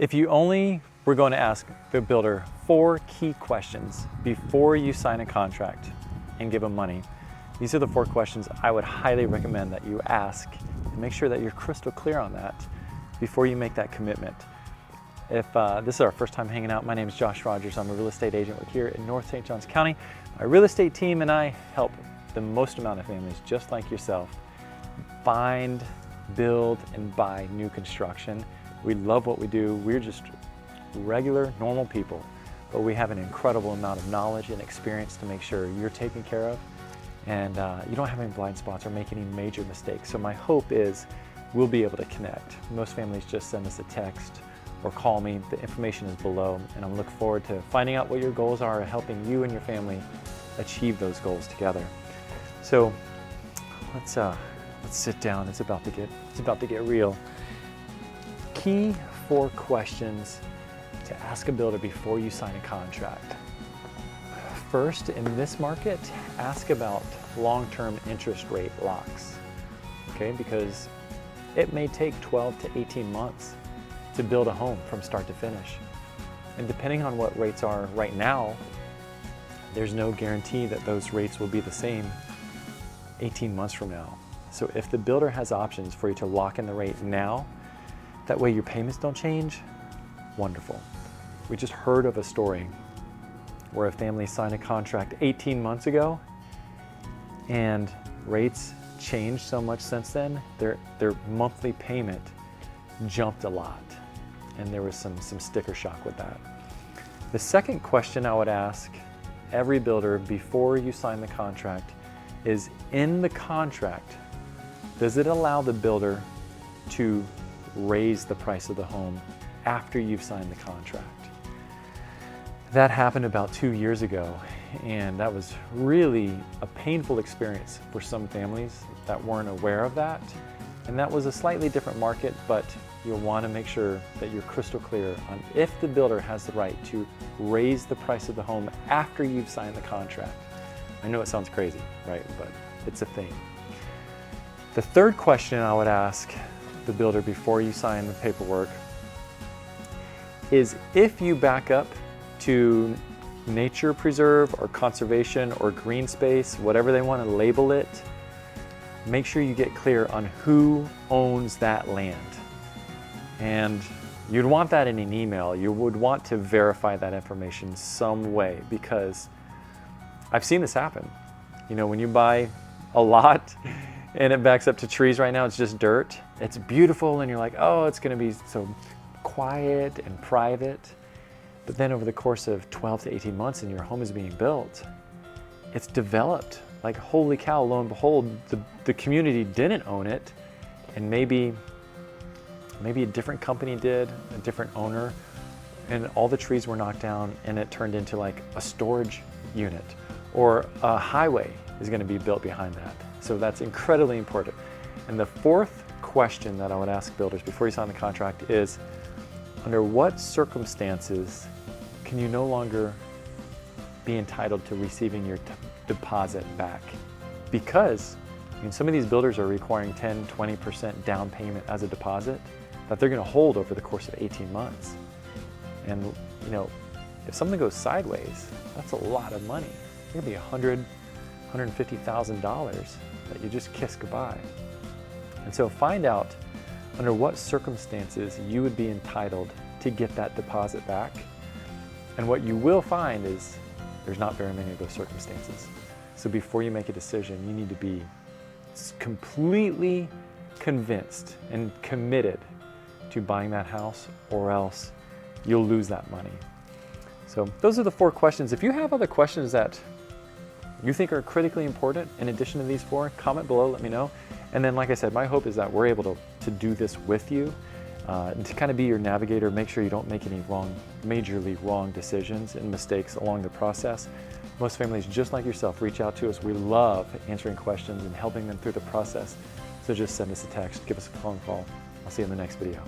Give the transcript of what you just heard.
If you only were going to ask the builder 4 key questions before you sign a contract and give them money, these are the 4 questions I would highly recommend that you ask, and make sure that you're crystal clear on that before you make that commitment. If this is our first time hanging out, my name is Josh Rogers. I'm a real estate agent here in North St. Johns County. My real estate team and I help the most amount of families just like yourself find, build, and buy new construction. We love what we do. We're just regular, normal people, but we have an incredible amount of knowledge and experience to make sure you're taken care of and you don't have any blind spots or make any major mistakes. So my hope is we'll be able to connect. Most families just send us a text or call me. The information is below, and I'm looking forward to finding out what your goals are and helping you and your family achieve those goals together. So let's sit down. It's about to get real. Key 4 questions to ask a builder before you sign a contract. First, in this market, ask about long-term interest rate locks, okay? Because it may take 12 to 18 months to build a home from start to finish. And depending on what rates are right now, there's no guarantee that those rates will be the same 18 months from now. So if the builder has options for you to lock in the rate now, that way your payments don't change, wonderful. We just heard of a story where a family signed a contract 18 months ago and rates changed so much since then, their monthly payment jumped a lot, and there was some sticker shock with that. The second question I would ask every builder before you sign the contract is, in the contract, does it allow the builder to raise the price of the home after you've signed the contract? That happened about 2 years ago, and that was really a painful experience for some families that weren't aware of that. And that was a slightly different market, but you'll want to make sure that you're crystal clear on if the builder has the right to raise the price of the home after you've signed the contract. I know it sounds crazy, right? But it's a thing. The third question I would ask the builder before you sign the paperwork is, if you back up to nature preserve or conservation or green space, whatever they want to label it, make sure you get clear on who owns that land. And you'd want that in an email. You would want to verify that information some way, because I've seen this happen. You know, when you buy a lot and it backs up to trees right now, it's just dirt. It's beautiful and you're like, oh, it's gonna be so quiet and private. But then over the course of 12 to 18 months and your home is being built, it's developed. Like, holy cow, lo and behold, the community didn't own it, and maybe a different company did, a different owner, and all the trees were knocked down and it turned into like a storage unit, or a highway is gonna be built behind that. So that's incredibly important. And the fourth question that I would ask builders before you sign the contract is, under what circumstances can you no longer be entitled to receiving your deposit back? Because some of these builders are requiring 10, 20% down payment as a deposit that they're going to hold over the course of 18 months. And if something goes sideways, that's a lot of money. It's going to be $100,000, $150,000 that you just kiss goodbye. And so find out under what circumstances you would be entitled to get that deposit back. And what you will find is there's not very many of those circumstances. So before you make a decision, you need to be completely convinced and committed to buying that house, or else you'll lose that money. So those are the 4 questions. If you have other questions that you think are critically important in addition to these 4, comment below, let me know. And then, like I said, my hope is that we're able to do this with you, to kind of be your navigator, make sure you don't make any majorly wrong decisions and mistakes along the process. Most families, just like yourself, reach out to us. We love answering questions and helping them through the process. So just send us a text, give us a phone call. I'll see you in the next video.